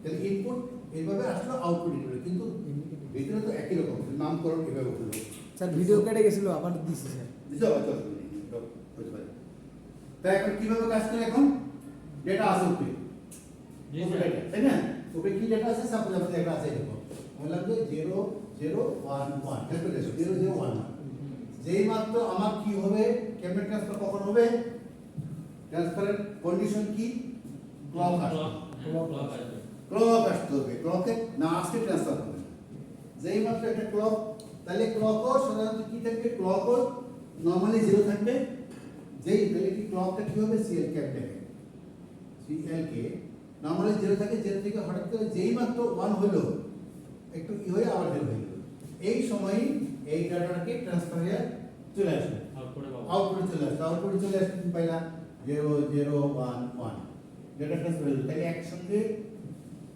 তাহলে ইনপুট এইভাবে আসলো, আউটপুট এইভাবে, কিন্তু ভিতরে তো একই রকম নামকরণ এভাবে হলো। স্যার ভিডিও কেটে গেছিল আবার দিছি স্যার। বুঝতে পারছো? হতে পারে। তাই এখন কিভাবে কাজ করে? এখন ডেটা আছে উপরে, তাই না? উপরে কি ডেটা আছে? সাপোজ আমাদের একটা আছে এরকম, বললাম যে 0 0 1 1, খেয়াল করে দেখো 0 0 1 1। যেই মাত্র আমার কি হবে, ক্যামেরা ট্রান্সফার কখন হবে? ট্রান্সফারের কন্ডিশন কি? ক্লক আসবে, ক্লক আসতে হবে, ক্লকে না আসলে ট্রান্সফার হবে না। যেই মাত্র একটা ক্লক, তাহলে ক্লকও সাধারণত কি থাকবে? ক্লকও নরমালি 0 থাকবে। যেই তাহলে কি ক্লকটা কি হবে? সিএল কে দেখে, সিএল কে নরমালি 0 থাকে, 0 থেকে হঠাৎ করে যেই মাত্র 1 হলো, একটু কি হয়ে আবার 0 হয়ে গেল, এই সময় এই ডাটাটাকে ট্রান্সফার হয়ে চলে আসবে, আউটপুটে চলে আসবে। আউটপুটে চলে আসবে কি পাইলা? 0 0 1 1 ডেটা ট্রান্সফার হয়ে গেল। তাহলে একসঙ্গে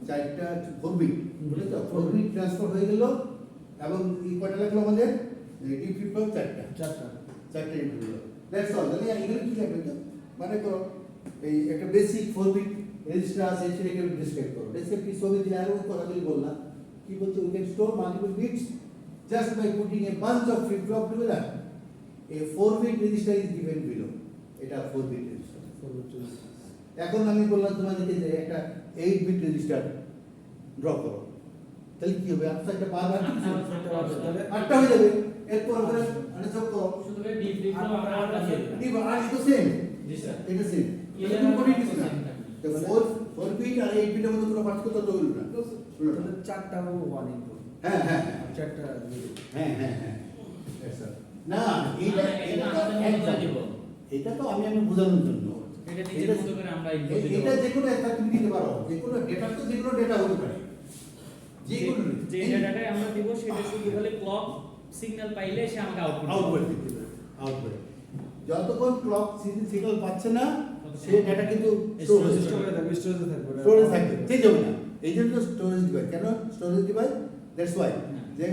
4টা 4 বিট, বুঝলে তো? 4 বিট ট্রান্সফার হয়ে গেল। এবং এই কয়টা লাগলো আমাদের? ডি ফ্লিপ ফ্লপ 4টা ইনপুট হলো। That's all. তাহলে এগুলো কি লাগবে? তো মানে করো এই একটা বেসিক 4 বিট রেজিস্টার আছে, সেটাকে ডিসক্রাইব করো। ডিসক্রাইব কি? ছবি দিলে আর ওই কথাগুলি বললাম। কি বলছে? We can store multiple bits just by putting a bunch of flip flop together. A 4-bit register is given below. এটা 4-bit register. এখন আমি বললাম তোমাদেরকে যে একটা 8-bit register ড্র করো, তাহলে কি হবে? আপনার একটা বারবার 8টা হয়ে যাবে। এরপর করে আরে যোগ করো, শুধু ডি ফ্লিপ ফ্লপ আমরা 8টা দিয়ে দেব। ডি আর এটা সেম, জি স্যার, এটা সেম। এটা তুমি করে দিছ না। তো 4-bit আর 8-bit এর মধ্যে কোনো পার্থক্য তো হলো না। তাহলে 4টা ও 1 ইনপুট। হ্যাঁ হ্যাঁ 4টা হ্যাঁ হ্যাঁ হ্যাঁ। না এটা এটা তো আমি বোঝানোর জন্য, এটা নিজের মতো করে আমরা ইনপুট দিতে এটা পারবো। যে কোনো একটা তুমি দিতে পারো, যে কোনো ডেটা তো যে কোনো ডেটা হতে পারে, যে কোনো যে ডেটাটাই আমরা দিব সেটা শুধু খালি ক্লক সিগন্যাল পাইলে সে আমাকে আউটপুট দিতে পারে। আউটপুট যতক্ষণ ক্লক সিগন্যাল পাচ্ছে না, সেই ডেটা কিন্তু স্টোরেজে থাকবে, স্টোরেজে থাকবে, চেঞ্জ হবে না। এই জন্য স্টোরেজ ডিভাইস। কেন স্টোরেজ ডিভাইস? দ্যাটস ওয়াই যে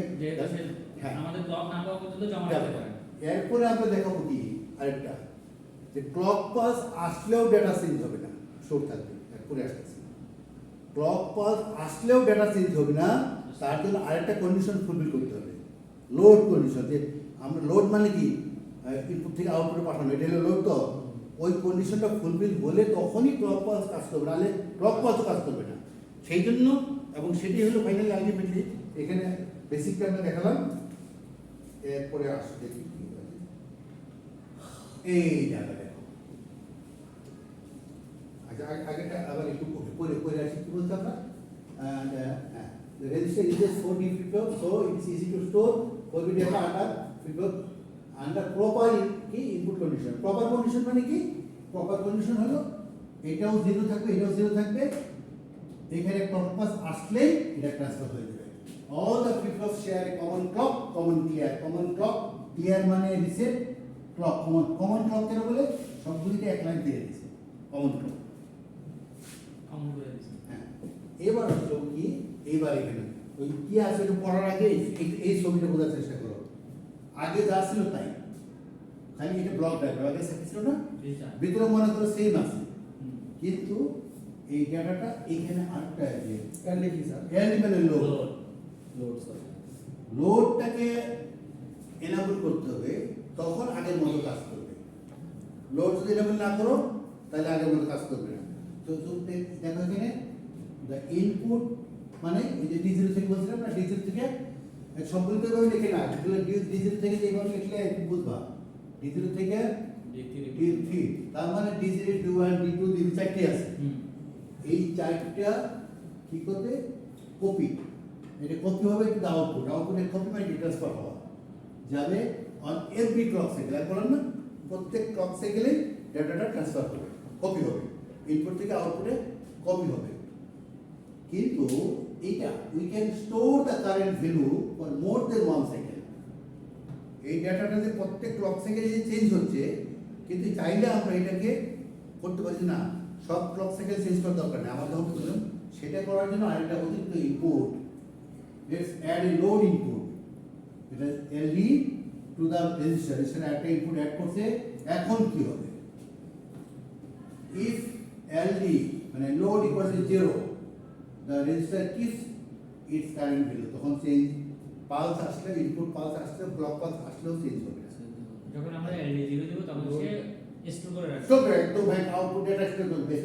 হ্যাঁ আমাদের ক্লক না পাওয়া পর্যন্ত জমা রাখতে পারে। এরপরে আমরা দেখাবো কি আরেকটা, যে ক্লক পাস আসলেও ডেটা চেঞ্জ হবে না, স্টোর থাকবে। এরপরে আসতেছে ক্লক পাস আসলেও ডেটা চেঞ্জ হবে না, তার জন্য আরেকটা কন্ডিশন ফুলফিল করতে হবে, লোড কন্ডিশন। যে আমরা লোড মানে কি? ইনপুট থেকে আউটপুটে পাঠানো, এটা হলো লোড। তো ওই কন্ডিশনটা ফুলফিল হলে তখনই ক্লক পাস কাজ করবে, নাহলে ক্লক পাসও কাজ করবে না। সেই জন্য, এবং সেটি হলো ফাইনালি আলটিমেটলি এখানে বেসিকটা আমরা দেখালাম। এরপরে আসছে দেখি এই জায়গা দেখো। আচ্ছা আগেটা আবার একটু পরে পরে আসি। কি বলতে আমরা? The register uses 4 bit flip flop, so it's easy to store 4 bit data under flip flop under proper কি input condition. Proper condition মানে কি? Proper condition হলো এটাও 0 থাকবে, এটাও 0 থাকবে। এখানে ক্লক পাস আসলেই এটা ট্রান্সফার হয়ে যাবে। All the flip flops share a common clock, common clear. Common clock, clear মানে reset, clock common clock কেন বলে? সবগুলিতে এক লাইন দিয়ে দিয়েছে common clock। হ্যাঁ, এবার হলো কি? এইবার এখানে ওই কি আছে এটা পড়ার আগে এই ছবিটা বোঝার চেষ্টা করো। আগে যা ছিল তাই, খালি এটা ব্লক ডায়াগ্রাম আগে ছিল না, ভিতরে মনে করো সেম আছে, কিন্তু এই ডেটাটা এখানে আটটা আছে। কারণে কি স্যার? মানে লোড স্যার লোডটাকে এনাবল করতে হবে, তখন আগের মতো কাজ করবে। লোড যদি এনাবল না করো তাহলে আগের মতো কাজ করবে না। তো দেখো এখানে দ্য ইনপুট মানে এই যে D0 থেকে বলছিলাম না, D0 থেকে সম্পূর্ণভাবে লিখে না, D0 থেকে এইভাবে লিখলে বুঝবা। D0 থেকে D3, তার মানে D0 D1 D2 D3 চারটি আছে। এই চারটা কি করবে? কপি। এটা কপি হবে কিন্তু আউটপুট, আউটপুটের কপি মানে ট্রান্সফার হওয়া যাবে অন এভরি ক্লক সাইকেল। আর বলেন না, প্রত্যেক ক্লক সাইকেলে ডেটাটা ট্রান্সফার হবে, কপি হবে, ইনপুট থেকে আউটপুটে কপি হবে। কিন্তু এইটা we can store the current value for more than one cycle. এই ডেটাটা যে প্রত্যেক ক্লক সাইকেলে যে চেঞ্জ হচ্ছে, কিন্তু চাইলে আমরা এটাকে করতে পারছি না, সব ক্লক সাইকেল চেঞ্জ করার দরকার নেই। আমার যখন বললাম সেটা করার জন্য আরেকটা অতিরিক্ত input, let's add a load input. এটা এলডি টু দ্য রেজিস্টার, এখানে একটা ইনপুট অ্যাড করছে। এখন কি হবে? ইফ এলডি মানে load equal to 0, the register keeps its current value. তখন চেঞ্জ পালস আসলে ইনপুট পালস আসলে ক্লক পালস আসলেও চেঞ্জ হবে। যখন আমরা এলডি 0 দেব তখন সে স্টোর করে রাখবে। স্টোর করে একদম ভাই আউটপুট ডেটা স্টোর করবে।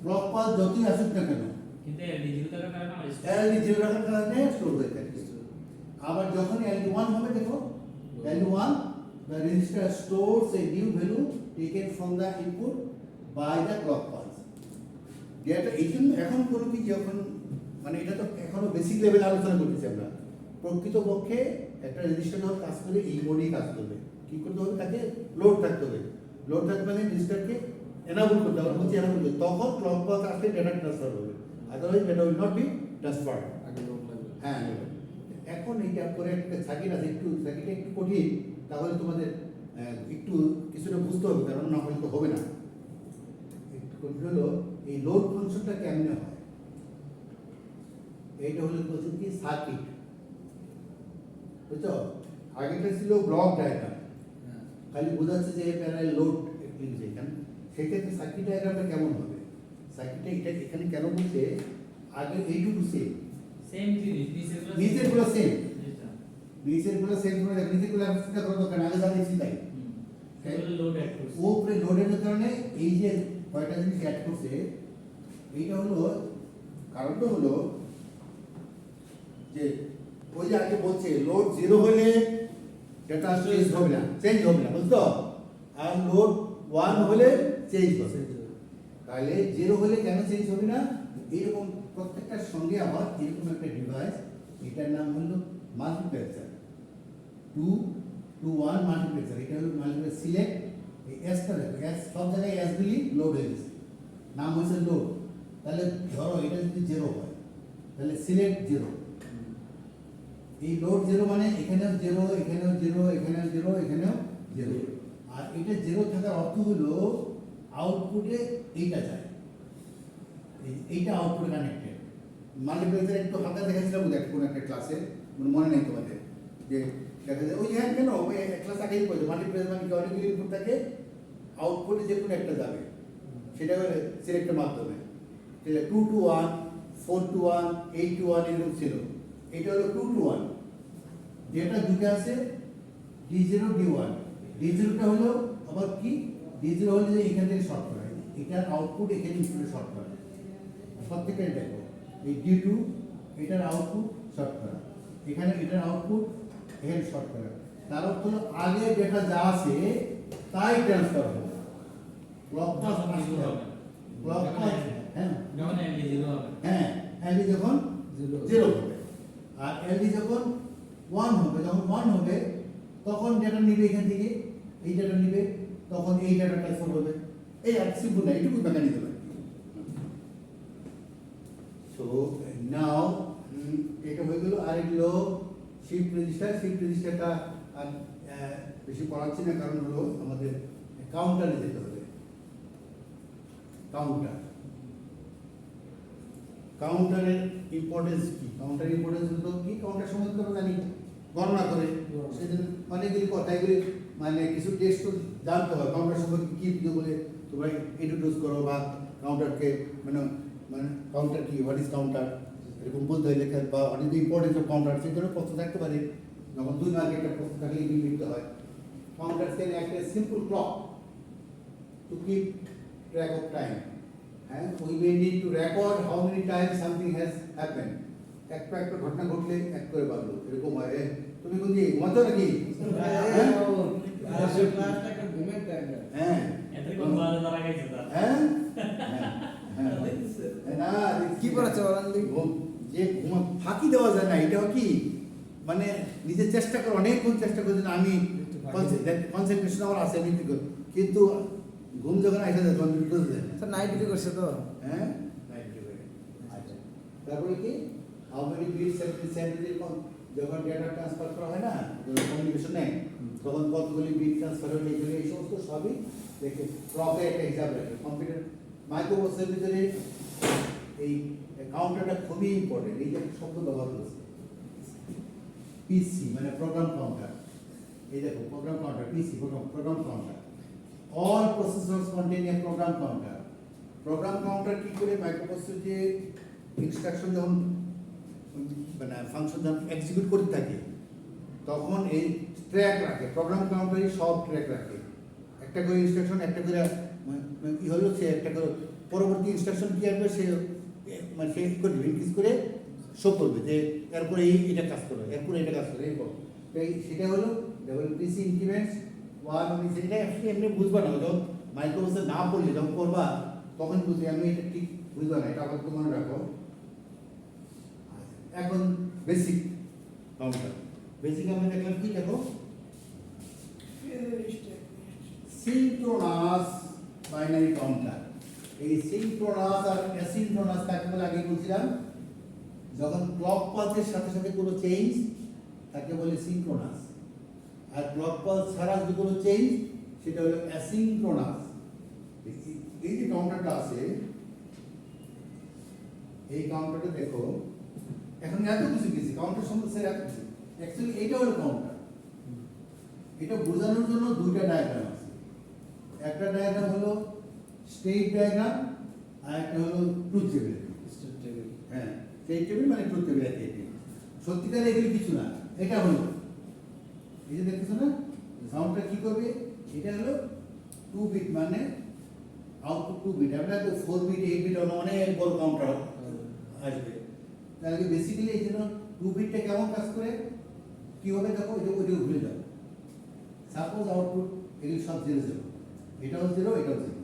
ক্লক পালস যতই আসুক না কেন কিন্তু এলডি 0 থাকার কারণে আমরা এলডি 0 রাখার কারণে স্টোর হয়ে থাকে। আবার যখন এলডি 1 হবে দেখো এলডি 1 the register stores a new value taken from the input by the clock pulse. Data এই জন্য এখন কোনো কি যখন মানে এটা তো এখনো বেসিক লেভেলে আলোচনা করতেছি আমরা। প্রকৃতপক্ষে একটা রেজিস্টার যখন কাজ করে এই মোডেই কাজ করবে। কি করতে হবে তাকে লোড থাকতে হবে। লোড থাকতে মানে রেজিস্টারকে এনাবল করতে হবে। বলছি এনাবল করতে তখন ক্লক পালস আসলে ডেটা ট্রান্সফার হবে। Otherwise data will not be transferred. আগে লোড লাগবে। হ্যাঁ এখন এইটা করে একটা সার্কিট আছে একটু সার্কিটটা একটু কঠিন তাহলে তোমাদের একটু কিছুটা বুঝতে হবে কারণ না হলে তো হবে না। একটু কঠিন হলো এই লোড ফাংশনটা কেমনে হয়। এইটা হলো বলছেন কি সার্কিট বুঝছো আগেটা ছিল ব্লক ডায়াগ্রাম খালি বোঝাচ্ছে যে প্যারালাল লোড লিখছে এখানে সেক্ষেত্রে সার্কিট ডায়াগ্রামটা কেমন হবে সার্কিটটা এটা এখানে কেন বলছে আগে এইটুকু সেম জিনিস নিচের গুলো সেম নিচের গুলো সেম করে দেখো নিচের গুলো আমরা চিন্তা করবো কেন আগে যা দেখছি তাই লোড অ্যাড করছে উপরে লোডের কারণে এই যে কয়টা জিনিস অ্যাড করছে এইটা হলো কারণটা হলো যে ওই যে আগে বলছে লোড 0 হলে ডেটা চেঞ্জ হবে না বুঝছো আর লোড 1 হলে চেঞ্জ হবে তাহলে 0 হলে কেন চেঞ্জ হবে না এরকম প্রত্যেকটার সঙ্গে আবার এরকম একটা ডিভাইস এটার নাম হলো মাল্টিপ্লেক্সার 2 to 1 মাল্টিপ্লেক্সার এটা হলো মাল্টিপ্লেক্সার সিলেক্ট এই এসটা দেখো এস সব জায়গায় এস গুলি লোড হয়ে গেছে নাম হচ্ছে লোড তাহলে ধরো এটা যদি 0 হয় তাহলে সিলেক্ট 0 এই লোড 0 মানে এখানেও 0 এখানেও 0 এখানেও 0 এখানেও 0 আর এটা 0 থাকার অর্থ হলো আউটপুটে এইটা যায় এইটা আউটপুটে কানেক্টেড মাল্টিপ্লেক্সার একটু হালকা দেখাচ্ছিলাম বুঝে কোন একটা ক্লাসে মনে নেই তোমাদের যে দেখা যায় ওই হ্যাঁ কেন ওই ক্লাস আগেই বলছে মাল্টিপ্লেক্সার মানে অনেকগুলো ইনপুট থাকে আউটপুটে যে কোনো একটা যাবে সেটা হলো সিলেক্টের মাধ্যমে তাহলে 2 to 1 4 to 1 8 to 1 এরকম ছিল এটা হলো 2 to 1 যেটা দুটো আছে D0 D1 D0 টা হলো আবার কি D0 হলো যে এখান থেকে শর্ট করা এটার আউটপুট এখানে ইনপুটে শর্ট করা প্রত্যেকটাই দেখো এই D2 এটার আউটপুট শর্ট করা এখানে এটার আউটপুট এখানে শর্ট করা তার অর্থ হলো আগে যেটা যা আছে তাই ট্রান্সফার হবে ক্লক পালস আসলে হবে ক্লক পালস হ্যাঁ যখন এলডি 0 হবে হ্যাঁ এলডি যখন 0 হবে আর এলডি যখন 1 হবে যখন 1 হবে তখন যেটা নিবে এখান থেকে এই যেটা নিবে তখন এই ডাটা ট্রান্সফার হবে এই আর সিম্পল না এটুকু মেকানিজম সো নাও এটা হয়ে গেল আর এগুলো শিফট রেজিস্টারটা আর বেশি পড়াচ্ছি না কারণ হলো আমাদের কাউন্টারে যেতে হবে কাউন্টারের ইম্পর্টেন্স কি কাউন্টারের ইম্পর্টেন্স হলো কি কাউন্টার সম্বন্ধে আমরা জানি গণনা করে সেদিন অনেকগুলি কথা এগুলি মানে কিছু টেস্ট জানতে হয় কাউন্টার সম্পর্কে কি বলে তোমরা ইন্ট্রোডিউস করো বা কাউন্টারকে মানে মানে কাউন্টার কি হোয়াট ইজ কাউন্টার এরকম বলতে হয় লেখা বা অনেক ইম্পর্টেন্স অফ কাউন্টার সেই ধরনের প্রশ্ন থাকতে পারে যখন 2 মার্কে একটা প্রশ্ন থাকলে এগুলি লিখতে হয় counter can act a simple clock to keep track of time and we may need to record how many times something has happened একটা ঘটনা ঘটলে এক করে বলবো এরকম হয় তুমি কোন দিকে ঘুমাচ্ছো নাকি হ্যাঁ এত কোন বাজে তারা গাইছে তার হ্যাঁ না কি পড়াচ্ছে বলেন যে ঘুমা ফাঁকি দেওয়া যায় না এটা কি মানে নিজের চেষ্টা করে অনেকক্ষণ চেষ্টা করে আমি কনসেন্ট্রেশন আমার আছে আমি কিন্তু ঘুম যখন আইসা যায় তখন বিরত যায় স্যার নাইট ডিউটি করছে তো হ্যাঁ নাইট ডিউটি আচ্ছা তারপরে কি how many bits and sentence যখন ডেটা ট্রান্সফার করা হয় না যখন কমিউনিকেশন নেই তখন কতগুলি বিট ট্রান্সফার হলে এগুলো এই সমস্ত সবই দেখে ক্লকে একটা হিসাব রাখে কম্পিউটার মাইক্রোপ্রসেসরের ভিতরে এই কাউন্টারটা খুবই ইম্পর্টেন্ট এই যে একটা শব্দ ব্যবহার করছে পিসি মানে প্রোগ্রাম কাউন্টার এই দেখো program counter PC program counter all processors contain a program counter কি করে মাইক্রোপ্রসেসর যে ইনস্ট্রাকশন যখন মানে ফাংশন যখন এক্সিকিউট করতে থাকে তখন এই ট্র্যাক রাখে, প্রোগ্রাম কাউন্টারই সব ট্র্যাক রাখে, একটা করে ইনস্ট্রাকশন একটা করে কি হলো সে একটা করে পরবর্তী ইনস্ট্রাকশন কি আসবে সে মানে সে কি করবে ইনক্রিজ করে শো করবে যে এরপরে এটা কাজ করবে, এরপরে এটা কাজ করবে এরকম। তো সেটা হলো পিসি ইনক্রিমেন্টস ওয়ান মানে সেটা অ্যাকচুয়ালি এমনি বুঝবা না, যখন মাইক্রোপ্রসেসর না পড়লে যখন করবা তখন বুঝবে আমি এটা ঠিক বুঝবা না, এটা আবার তো মনে রাখো। এখন বেসিক কাউন্টার, বেসিক আমরা দেখলাম কি দেখো সিনক্রোনাস বাইনারি কাউন্টার। এই সিনক্রোনাস আর অ্যাসিনক্রোনাস কাকে বলে আগে বলছিলাম, যখন ক্লক পালসের সাথে সাথে কোনো চেঞ্জ তাকে বলে সিনক্রোনাস, আর ক্লক পালস ছাড়া যদি কোনো চেঞ্জ সেটা হলো অ্যাসিনক্রোনাস। এই যে কাউন্টারটা আছে এই কাউন্টারটা দেখো, এখন এত কিছু কিছু কাউন্টার সম্বন্ধে এত কিছু, অ্যাকচুয়ালি এটা হলো কাউন্টার। এটা বোঝানোর জন্য দুইটা ডায়াগ্রাম আছে, একটা ডায়াগ্রাম হলো স্টেট ডায়াগ্রাম আর একটা হলো ট্রুথ টেবিল। হ্যাঁ, স্টেট টেবিল মানে ট্রুথ টেবিল আছে। সত্যিকার এগুলি কিছু না, এটা হলো এই যে দেখতেছো না সাউন্ডটা কি করবে, এটা হলো 2 বিট মানে আউটপুট 2 বিট, আমরা তো 4 বিট 8 বিট অনেক বড় কাউন্টার আসবে। তাহলে বেসিক্যালি এই জন্য 2 বিটটা কেমন কাজ করে কিভাবে দেখো, ওইটা ভুলে যাও। সাপোজ আউটপুট এগুলি সব 0 0, এটাও 0 এটাও 0,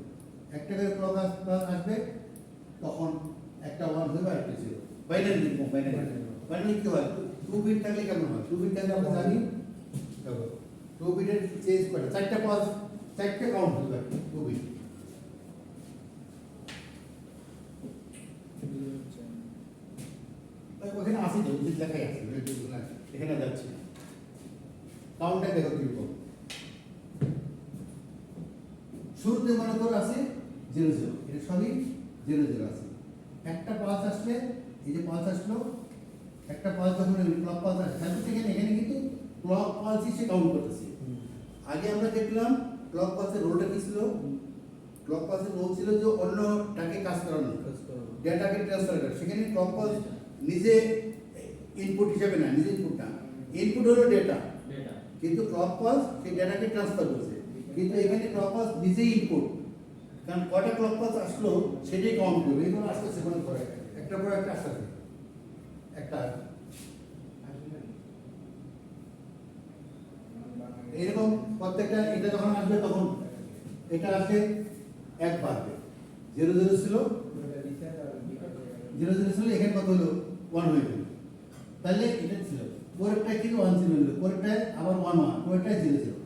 একটা করে ক্লক আসবে তখন একটা 1 হবে আর একটা 0। বাইনারি লিখবো, বাইনারি কি হয় 2 বিট থাকলে কেমন হয়, 2 বিট থাকলে আমরা জানি 2 বিটের চেঞ্জ করে চারটা পালস, চারটা কাউন্ট হবে 2 বিট। ওখানে আসি তো লেখাই আছে, এখানে যাচ্ছি কাউন্টার দেখো কিরকম। শুরুতে মনে করো আছে 0 0, এটা সবই 0 0 আছে। একটা পালস আসলে এই যে পালস আসলো, একটা পালস যখন ক্লক পালস আসে এখানে এখানে কিন্তু ক্লক পালসই সে কাউন্ট করতেছে। আগে আমরা দেখলাম ক্লক পালসের রোলটা কি ছিল, ক্লক পালসের রোল ছিল যে অন্যটাকে কাজ করানো, ডেটাকে ট্রান্সফার করা। সেখানে ক্লক পালস নিজে ইনপুট হিসেবে না, নিজে ইনপুট না, ইনপুট হলো ডেটা, কিন্তু ক্লক পালস সেই ডেটাকে ট্রান্সফার করছে। কিন্তু এখানে ক্লক পালস নিজেই ইনপুট, কারণ কয়টা ক্লক পালস আসলো সেটাই কাউন্ট করবে। এগুলো আসতেছে মনে করে একটা পর একটা আসতেছে, একটা এরকম প্রত্যেকটা এটা যখন আসবে তখন এটা আসে এক বাড়বে। 0 0 ছিল 0 0 ছিল, এখানে কত হলো 1 হয়ে গেল। তাহলে এটা ছিল পরেরটা কিন্তু 1 0 হলো, পরেরটা আবার 1 1, পরেরটা 0 0,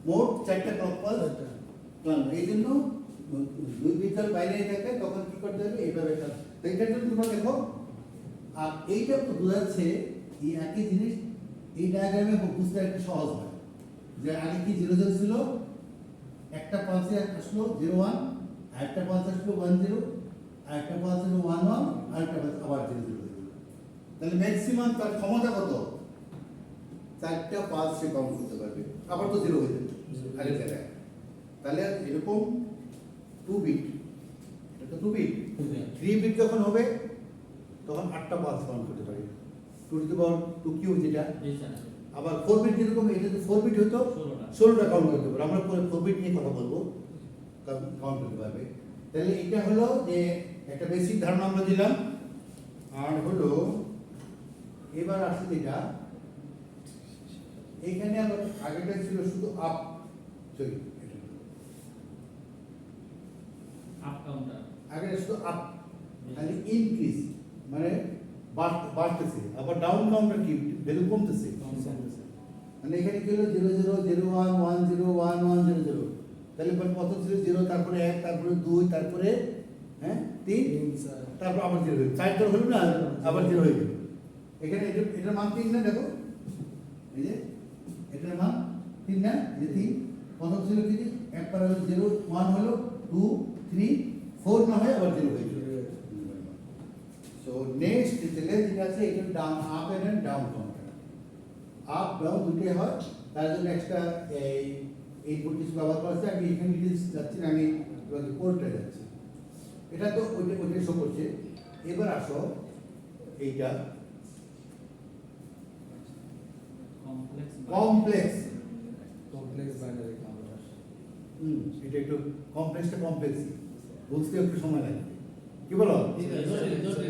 মোট 4টা ক্লক পালস। এই জন্য 2 বিট বাইনারি থাকে তখন কি করতে হবে এইভাবে। তো এটার জন্য তোমরা দেখো, আর এইটা তো বোঝাচ্ছে এই একই জিনিস এই ডায়াগ্রামে বুঝতে একটু সহজ হয় যে আগে কি 0 0 ছিল, একটা পালসে আসলো 0 1, আরেকটা পালস আসলো 1 0, আরেকটা পালস আসলো 1 1, আরেকটা পালস আবার 0 0 হয়ে গেল। তাহলে ম্যাক্সিমাম তার ক্ষমতা কত, 4টা পালস সে কাউন্ট করতে পারবে, আবার তো 0 হয়ে যাবে আগের জায়গায়। তাহলে এরকম 2 বিট, এটা তো 2 বিট, 3 বিট যখন হবে তখন 8টা পালস কাউন্ট করতে পারবে, 2 টু দি পাওয়ার 2 কিউব যেটা। আবার 4 বিট যেরকম, এটা তো 4 বিট হতো 16টা কাউন্ট করতে পারবে। আমরা পরে 4 বিট নিয়ে কথা বলবো, কাউন্ট করতে পারবে। তাহলে এটা হলো যে একটা বেসিক ধারণা আমরা দিলাম। আর হলো এবার আসছে যেটা এইখানে আমার আগেটা ছিল শুধু আপ, সরি আপ কাউন্টার, আগে শুধু আপ খালি ইনক্রিজ মানে বাড়তেছে, আবার ডাউন কাউন্টার কি ভ্যালু কমতেছে। মানে এখানে কি হলো 0 0 0 1 1 0 1 1 0 0, তাহলে প্রথম ছিল 0, তারপরে 1, তারপরে 2, তারপরে 3, তারপর আবার 0 হয়ে 4 হলো না, আবার 0 হয়ে গেল। এখানে এটার মান 3 না, দেখো এই যে এটার মান 3 না, এই যে 3 প্রথম ছিল কি একবার হলো 0 1 হলো 2 3 4 না হয় আবার 0 হয়ে গেল। সো নেক্সট যেটা আছে এটা down, up and down counter. Up down দুটোই হয়, তার জন্য এক্সট্রা এই ইনপুট কিছু ব্যবহার করা হচ্ছে। আমি এখানে ডিটেলস যাচ্ছি না, আমি পোর্টে যাচ্ছি। এটা তো ওইটা শো করছে। এবার আসো এইটা complex complex complex binary counter. এটা একটু কমপ্লেক্সটা কমপ্লেক্স বুঝতে একটু সময় লাগে কি বলো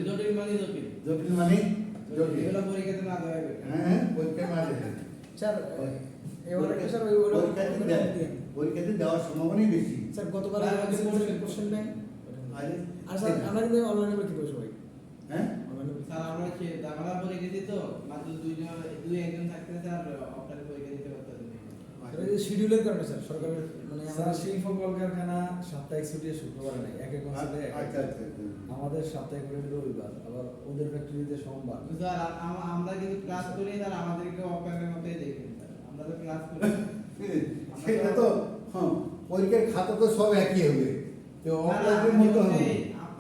জটিল মানে জটিল। জটিল মানে জটিল এগুলো পরীক্ষাতে না দেওয়া হবে। হ্যাঁ পরীক্ষায় মাঝে স্যার এবারে কি স্যার পরীক্ষাতে দেওয়ার সম্ভাবনাই বেশি স্যার গতবার আমাদের কোশ্চেন ব্যাংক আরে আর স্যার আমরা কিন্তু অনলাইনে পরীক্ষা করি সবাই। হ্যাঁ অনলাইনে স্যার আমরা কি দাখলা পরীক্ষা দিত মাত্র দুই একজন থাকতে স্যার অফলাইনে পরীক্ষা দিতে পারতেন এই শিডিউলের কারণে স্যার সরকারের মানে স্যার শিল্প কলকারখানা সাপ্তাহিক ছুটি শুক্রবারে নাই এক এক অঞ্চলে আচ্ছা আচ্ছা আমাদের সাপ্তাহিক ছুটি রবিবার আবার ওদের ফ্যাক্টরিতে সোমবার। স্যার আমরা কিন্তু ক্লাস করি স্যার আমাদেরকে অফলাইনের মতোই দেখেন স্যার আমরা তো ক্লাস করি সেটা তো হ্যাঁ পরীক্ষার খাতা তো সব একই হবে তো অনলাইনের মতো হবে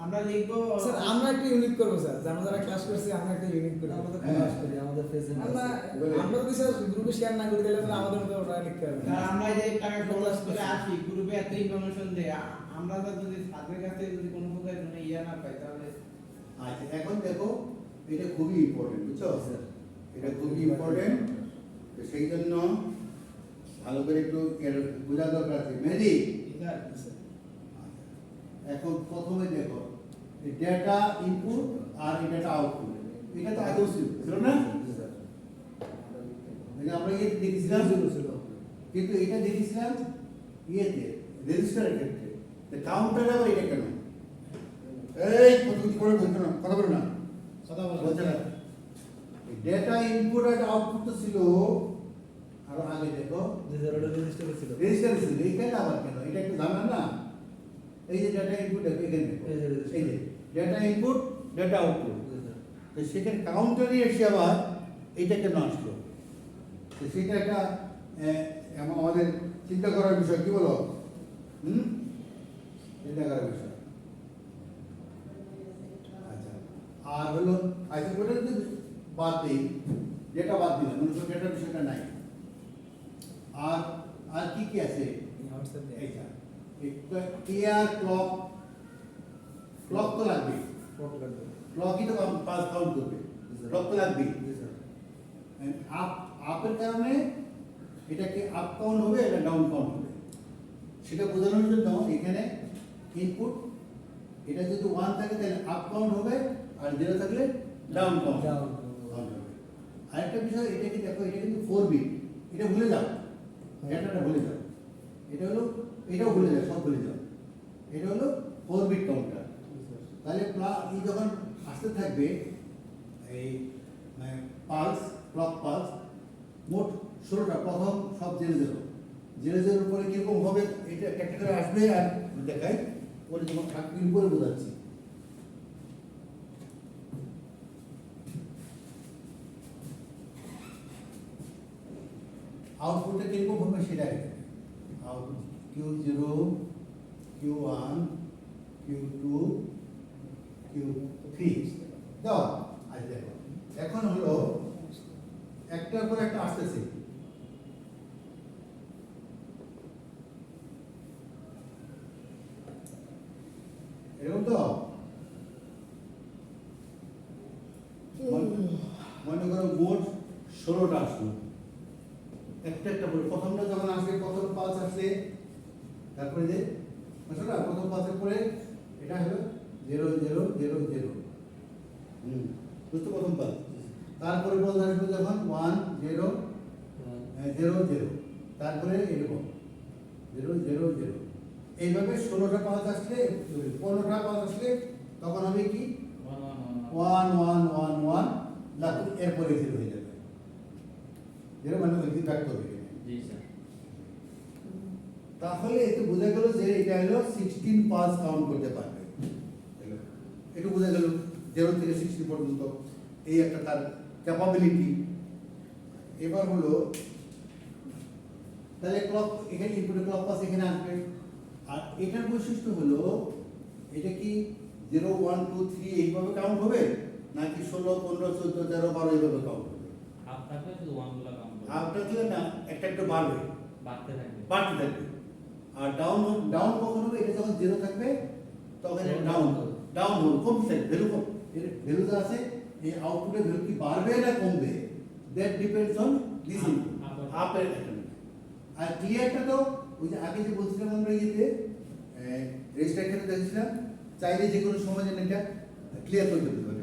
আমরা লিখবো স্যার আমরা একটা ইউনিট করব স্যার আমরা যারা ক্লাস করছি আমরা একটা ইউনিট করি। আমরা তো হ্যাঁ। ক্লাস করি আমাদের ফেজে আমরা আমরা যদি স্যার গ্রুপে শেয়ার না করি তাহলে স্যার আমাদের মতো ওটা লিখতে হবে স্যার আমরা যে টাকা খরচ করে আসি গ্রুপে এত ইনফরমেশন দেয় আমরা তো যদি ছাত্রের কাছে যদি কোনো প্রকার কোনো ইয়া না পাই তাহলে আচ্ছা এখন দেখো এটা খুবই ইম্পর্টেন্ট বুঝছো স্যার। এটা খুবই ইম্পর্টেন্ট তো সেই জন্য ভালো করে একটু বোঝা দরকার আছে মেহেদি স্যার এখন প্রথমে দেখো ডেটা ইনপুট আর ডেটা আউটপুট এটা তো আগেও ছিল না মানে আমরা ইয়ে দেখেছিলাম কিন্তু এটা দেখেছিলাম ইয়েতে রেজিস্টারের ক্ষেত্রে কাউন্টার আবার এটা কেন এই কত করে বলছো না কথা বলো না কথা বলছে না ডেটা ইনপুট আর আউটপুট তো ছিল আর আগে দেখো যে যারা রেজিস্টার ছিল রেজিস্টার ছিল এইখানে আবার কেন এটা একটু জানা না এই যে ডেটা ইনপুট এখানে দেখো এই যে register। এই যে ডেটা ইনপুট ডেটা আউটপুট তো সেখানে কাউন্টারে এসে আবার এইটা কেন আসলো তো সেটা একটা আমাদের চিন্তা করার বিষয় কি বলো চিন্তা করার বিষয় আচ্ছা আর হলো আচ্ছা ওটা যদি বাদ দিই যেটা বাদ দিলাম মনে করো ডেটার বিষয়টা নাই আর আর কি কি আছে এইটা ক্লিয়ার ক্লক ক্লক তো লাগবে ক্লক লাগবে। ক্লকই তো পাস কাউন্ট করবে ক্লক তো লাগবে জি স্যার। আপ আপের কারণে এটা কি আপ কাউন্ট হবে এটা ডাউন কাউন্ট হবে সেটা বোঝানোর জন্য এখানে ইনপুট এটা যদি 1 থাকে তাহলে আপ কাউন্ট হবে আর 0 থাকলে ডাউন কাউন্ট Down হবে আরেকটা বিষয় এটা কি দেখো এটা কিন্তু 4 বিট এটা ভুলে যাও ডেটাটা ভুলে যাও এটা হলো এটাও ভুলে যাও সব ভুলে যাও এটা হলো 4 বিট কাউন্টার তাহলে এই যখন আসতে থাকবে এই মানে পালস ক্লক পালস মোট 16টা প্রথম সব 0 উপরে কিরকম হবে এটা একটা করে আসবে আর দেখাই ওর যেমন থাকবির উপরে বোঝাচ্ছি আউটপুটটা কিরকম হবে সেটা output Q0 Q1 Q2 Q3 দাও আজ দেখো এখন হলো একটার পর একটা আসতেছে এরকম তো মনে করো মোট 16টা আসলো একটা একটা করে প্রথমটা যখন আসবে প্রথম পালস আসলে তারপরে যে আসলে প্রথম পালসের পরে এটা হলো 0 0 0 0 বুঝতে প্রথম পালস তারপরে বলতে আসবে যখন 1 0 0 0 তারপরে এরকম 0 0 0 এইভাবে 16টা পালস আসলে 15টা পালস আসলে তখন হবে কি 1 1 1 1 লাগু এরপরে 0 হয়ে যাবে 0 মানে ওই দিন রাখতে হবে জি স্যার তাহলে এতে বোঝা গেল যে এটা হলো 16 পালস কাউন্ট করতে পারবে একটু বোঝা গেল 0 থেকে 16 পর্যন্ত এই একটা তার ক্যাপাবিলিটি এবার হলো তাহলে ক্লক এখানে ইনপুট ক্লক পাস এখানে আসবে আর এটার বৈশিষ্ট্য হলো এটা কি 0 1 2 3 এইভাবে কাউন্ট হবে নাকি 16 15 14 13 12 এইভাবে কাউন্ট হবে আপ থাকলে শুধু ওয়ান গুলো কাউন্ট করবে আপটা দিলে না একটা একটু বাড়বে বাড়তে থাকবে বাড়তে থাকবে আর ডাউন ডাউন কখন হবে এটা যখন 0 থাকবে তখন এটা ডাউন ডাউন হবে কমতে থাকবে ভ্যালু কম ভ্যালু যা আছে এই আউটপুটের ভ্যালু কি বাড়বে না কমবে, that depends on this input, আপের অ্যাটমিক। আর ক্লিয়ারটা তো ওই যে আগে যে বলছিলাম আমরা ইয়েতে রেজিস্টার ক্ষেত্রে দেখছিলাম, চাইলে যে কোনো সময় যেন এটা ক্লিয়ার করে দিতে পারে।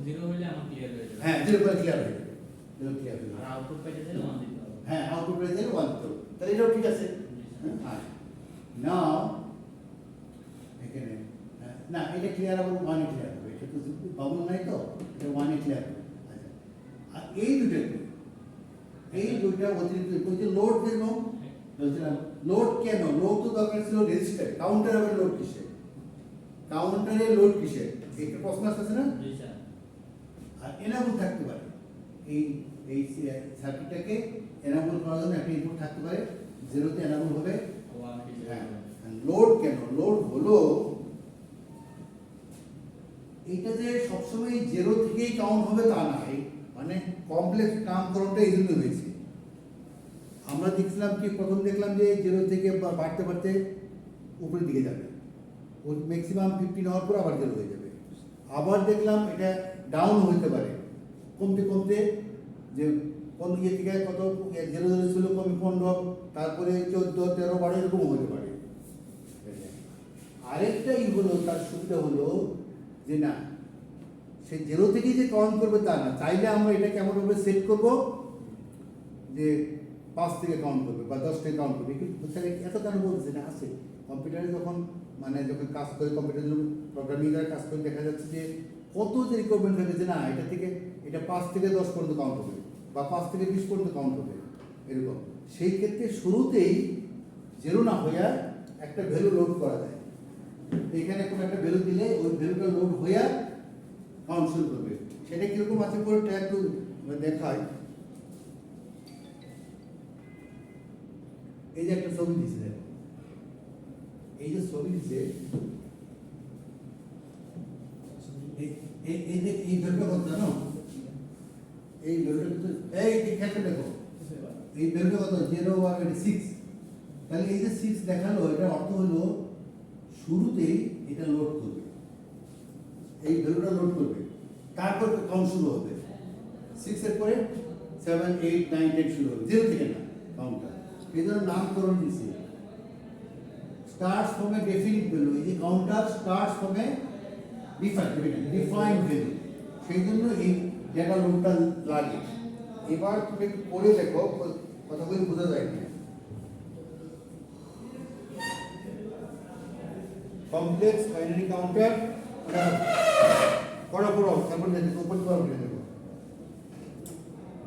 জিরো হলে আমার ক্লিয়ার হয়ে যাবে। হ্যাঁ, জিরো করে ক্লিয়ার হয়ে যাবে, জিরো ক্লিয়ার হয়ে আর যাবে। আউটপুট পেতে দিলে 1 দিতে হবে। হ্যাঁ, আউটপুট পেয়ে যাবে 1 তো, তাহলে এটাও ঠিক আছে। হ্যাঁ, নাও এখানে না, এটা ক্লিয়ার হবে, 1 ক্লিয়ার হবে, এটা তো বাবল নাই তো, এটা 1 ক্লিয়ার হবে। আচ্ছা, আর এই দুইটা অতিরিক্ত ওই যে লোড যেরকম বলছিলাম, লোড কেন, লোড তো দরকার ছিল রেজিস্টার, কাউন্টার আবার লোড কিসে, কাউন্টারে লোড কিসে, একটা প্রশ্ন আসছে না। জি স্যার। আর এনাবল থাকতে পারে, এই এই সার্কিটটাকে এনাবল করার জন্য একটা ইনপুট থাকতে পারে, জিরোতে এনাবল হবে। 1 দিতে হ্যাঁ, হবে। লোড কেন, লোড হলো এটা যে সবসময় জিরো থেকেই কাউন্ট হবে তা না, মানে কমপ্লেক্স নামকরণটা এই জন্য হয়েছে। আমরা দেখছিলাম কি, প্রথম দেখলাম যে জিরো থেকে বাড়তে বাড়তে উপরের দিকে যাবে, ওই ম্যাক্সিমাম 15 হওয়ার পর আবার জিরো হয়ে যাবে। আবার দেখলাম এটা ডাউন হতে পারে, কমতে কমতে, যে কোন ইয়ে থেকে কত জিরো জিরো ছিল, কমে 15, তারপরে 14, 13, 12 এরকম হতে পারে। আরেকটা ই হলো, তার সুবিধা হলো যে না, সে জিরো থেকেই যে কাউন্ট করবে তা না, চাইলে আমরা এটা কেমনভাবে সেট করব যে 5 থেকে কাউন্ট করবে বা 10 থেকে কাউন্ট করবে। কিন্তু এত কেন বলছে না, আছে কম্পিউটারে যখন যখন কাজ করে, কম্পিউটার প্রোগ্রামিং কাজ করে, দেখা যাচ্ছে যে কত যে রিকোয়ারমেন্ট থাকে যে না, এটা থেকে এটা 5 থেকে 10 পর্যন্ত কাউন্ট হবে বা 5 থেকে 20 পর্যন্ত কাউন্ট হবে এরকম। সেই ক্ষেত্রে শুরুতেই জিরো না হইয়া একটা ভ্যালু লোড করা যায়, এখানে কোনো একটা ভ্যালু দিলে ওই ভ্যালুটা লোড হইয়া কাউন্ট শুরু করবে। সেটা কিরকম আছে পরে একটু দেখায়। এই যে একটা ছবি দিছে, দেখো এই যে ছবি দিছে, এই ভ্যালুটা কত জানো, এই ভ্যালুটা কিন্তু এই খেলতে দেখো, এই ভ্যালুটা কত 0 1 6। তাহলে এই যে 6 দেখালো, এটা অর্থ হলো শুরুতেই এটা লোড করবে, এই ভ্যালুটা লোড করবে, তারপর কাউন্ট শুরু হবে। 6 এর পরে 7 8 9 10 শুরু হবে, 0 থেকে না কাউন্টটা। এই জন্য নামকরণ দিয়েছি, starts from a definite value, এই counter starts from a defined value, সেই জন্য এই ডেটা লোডটা লাগে। এবার তুমি একটু পড়ে দেখো, কথাগুলি বোঝা যায় না। কমপ্লেক্স বাইনারি কাউন্টার পড়ো পড়ো, তারপর দেখো ওপেন করো, দেখো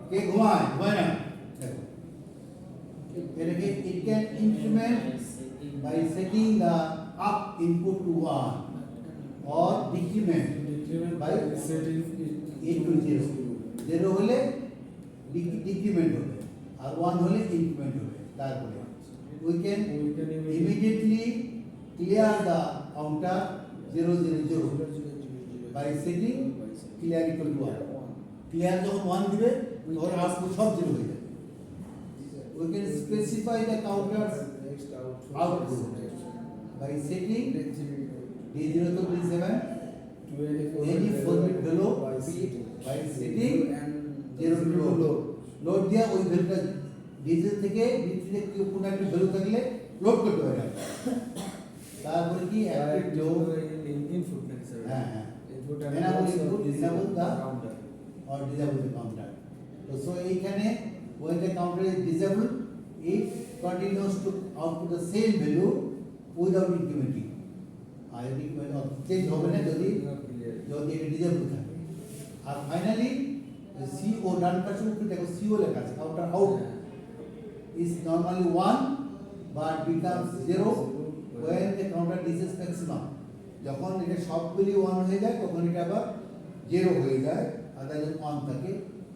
কে ঘুমায় না, দেখো এটাকে it can increment by setting the up input to 1 or decrement by setting it to 0. 0 হলে decrement হবে আর 1 হলে increment হবে। তারপরে we can immediately clear the counter 0 0 0 by setting clear equal to 1. clear যখন 1 দিবে তখন আউটপুট সব 0 হয়ে যাবে। we can specify the counter's output by setting D0 to D7 any 4-bit value by setting 0 to load. Load দিয়া ওই ভ্যালুটা D0 থেকে D3 থেকে কোনো একটা ভ্যালু থাকলে লোড করতে পারে। তারপরে কি অ্যাক্টিভ লো input নাকি স্যার? হ্যাঁ হ্যাঁ input and enable also input disable the counter. or disable the counter. So এইখানে when the counter is disabled, it continues to output the same value without incrementing. R increment change হবে না যদি এটা disable থাকে। আর finally CO ডান পাশে উপরে দেখো CO লেখা আছে, counter out is normally 1 but becomes 0 when the counter reaches maximum. যখন এটা সবগুলি 1 হয়ে যায় তখন এটা আবার 0 হয়ে যায়, আর তাহলে 1 থাকে।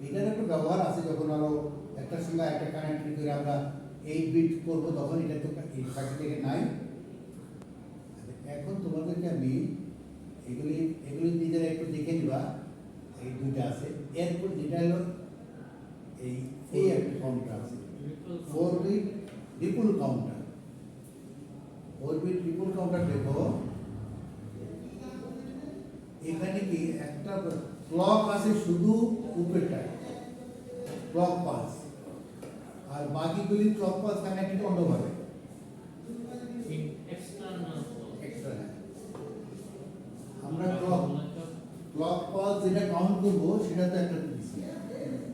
এটার একটা ব্যবহার আছে, যখন আরো একটার সঙ্গে একটা কানেক্ট করে আমরা 8 বিট করব তখন এটা তো এই ফাঁকি থেকে নাই। এখন তোমাদেরকে আমি এগুলি নিজেরা একটু দেখে নিবা, এই দুইটা আছে। এরপর যেটা হলো এই একটা কাউন্টার আছে 4 bit ripple counter. 4 bit ripple counter দেখো, এখানে কি একটা ক্লক আছে শুধু উপরেরটা ক্লক পালস, আর বাকিগুলি ক্লক পালস কানেক্টেড অন্যভাবে এক্সটার্নাল এক্সট্রা। আমরা ক্লক পালস যেটা কাউন্ট করবো সেটা তো একটা দিচ্ছি,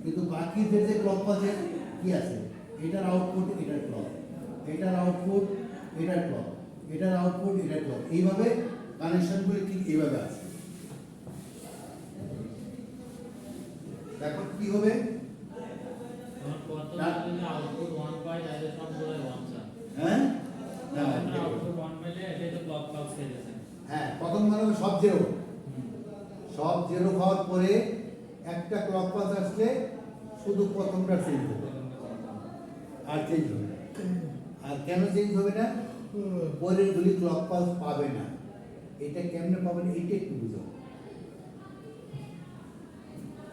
কিন্তু বাকি যে ক্লক পালসের কি আছে, এটার আউটপুট এটার ক্লক, এটার আউটপুট এটার ক্লক, এটার আউটপুট এটার ক্লক, এইভাবে কানেকশনগুলি ঠিক এইভাবে আছে। এখন কি হবে, কত আউটপুট 1 পাই তাহলে সবগুলো 1 চার হ্যাঁ আমরা আউটপুট 1 পাইলে এটা তো ক্লক পালস হয়ে যাচ্ছে। হ্যাঁ প্রথম মানে হবে সব জিরো, সব জিরো হওয়ার পরে একটা ক্লক পালস আসলে শুধু প্রথমটা চেঞ্জ হবে, আর চেঞ্জ হবে না। আর কেন চেঞ্জ হবে না, পরের গুলি ক্লক পালস পাবে না। এটা কেমনে পাবেন এইটা একটু বুঝো।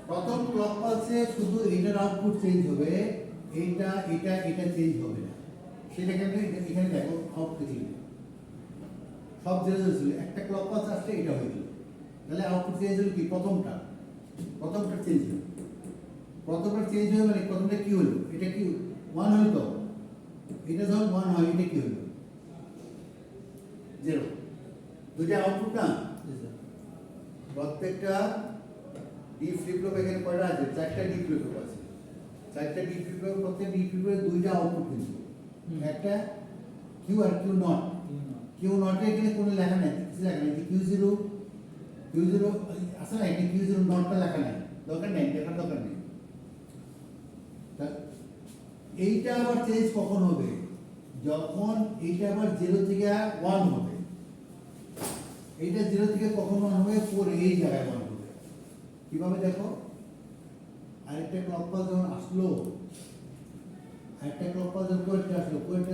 প্রথম ক্লক পালসে শুধু এটার আউটপুট চেঞ্জ হবে, এটা এটা এটা চেঞ্জ হবে না। সেটা কেমনে, এখানে দেখো আউটপুট চেঞ্জ, সব জিরো ছিল, একটা ক্লক পালস আসলে এটা হয়ে গেল, তাহলে আউটপুট চেঞ্জ হলো কি, প্রথমটা চেঞ্জ হলো, প্রথমটা চেঞ্জ হয়ে মানে প্রথমটা কি হলো, এটা কি 1 হলো, তো এটা যখন 1 হয় এটা কি হলো, 0। দুইটা আউটপুট না, প্রত্যেকটা ডি ফ্লিপ ফ্লপ এখানে কয়টা আছে, 4টা ডি ফ্লিপ ফ্লপ আছে, 4টা ডি ফ্লিপ ফ্লপ, প্রত্যেক ডি ফ্লিপ ফ্লপের দুইটা আউটপুট কিন্তু, একটা কিউ আর কিউ নট। কিউ নটে এখানে কোনো লেখা নাই, কিছু লেখা নাই, কিউ জিরো আসলে এখানে কিউ জিরো নটটা লেখা নাই, দরকার নেই, দেখার দরকার নেই। এইটা আবার চেঞ্জ কখন হবে, যখন এইটা আবার 0 থেকে 1 হবে। এইটা 0 থেকে কখন 1 হবে, পরে এই জায়গায় 1 হবে। কিভাবে দেখো, আরেকটা ক্লক পালস যখন আসলো, আরেকটা ক্লক পালস যখন আসলো,